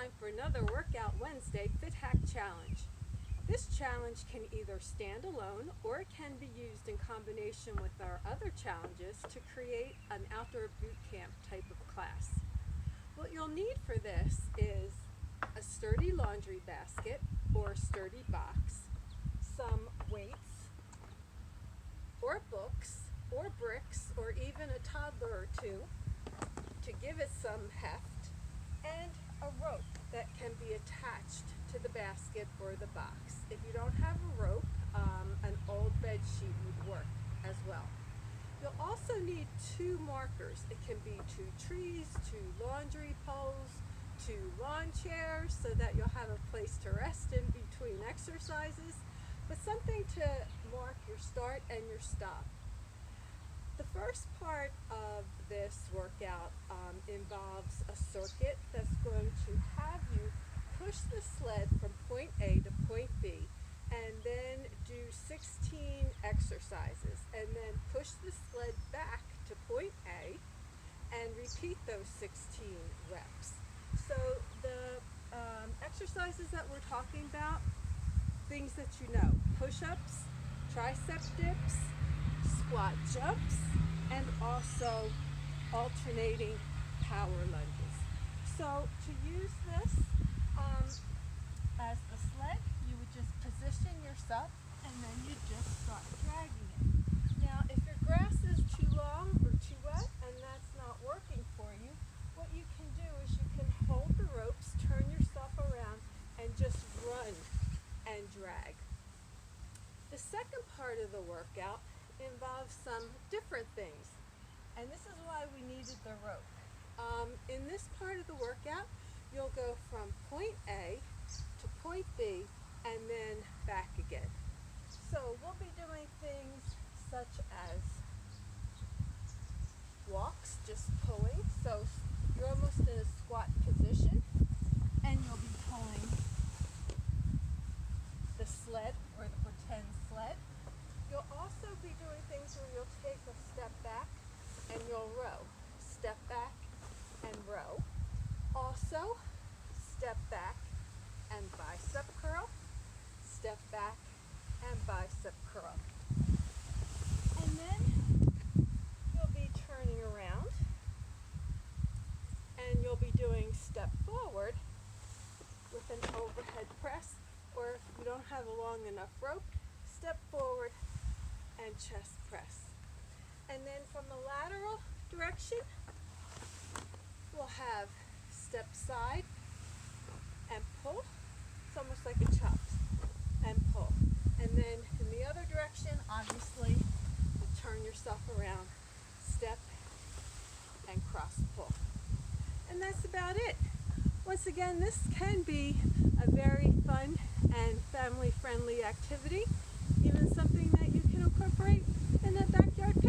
time for another Workout Wednesday Fit Hack Challenge. This challenge can either stand alone or it can be used in combination with our other challenges to create an outdoor boot camp type of class. What you'll need for this is a sturdy laundry basket or sturdy box, some weights or books or bricks or even a toddler or two to give it some heft, and a rope that can be attached to the basket or the box. If you don't have a rope, an old bed sheet would work as well. You'll also need two markers. It can be two trees, two laundry poles, two lawn chairs so that you'll have a place to rest in between exercises, but something to mark your start and your stop. The first part of this workout involves a circuit that's going to have you push the sled from point A to point B and then do 16 exercises, and then push the sled back to point A and repeat those 16 reps. So the exercises that we're talking about, things that you know: push-ups, tricep dips, squat jumps, and also alternating power lunges. So to use this as the sled, you would just position yourself and then you just start dragging it. Now, if your grass is too long or too wet and that's not working for you, what you can do is you can hold the ropes, turn yourself around, and just run and drag. The second part of the workout involves some different things, and this is why we needed the rope. In this part of the workout, you'll go from point A to point B and then back again. So we'll be doing things such as walks, just pulling. So you're almost in a squat position and you'll be pulling the sled or the pretend sled. You'll also be doing things where you'll take a step back and you'll row. Step back and row. Also, step back and bicep curl. Step back and bicep curl. And then you'll be turning around and you'll be doing step forward with an overhead press, or if you don't have a long enough rope, step forward and chest press. And then from the lateral direction, we'll have step side and pull. It's almost like a chop, and pull. And then in the other direction, obviously, you turn yourself around, step and cross pull. And that's about it. Once again, this can be a very fun and family-friendly activity, even something that you can incorporate in a backyard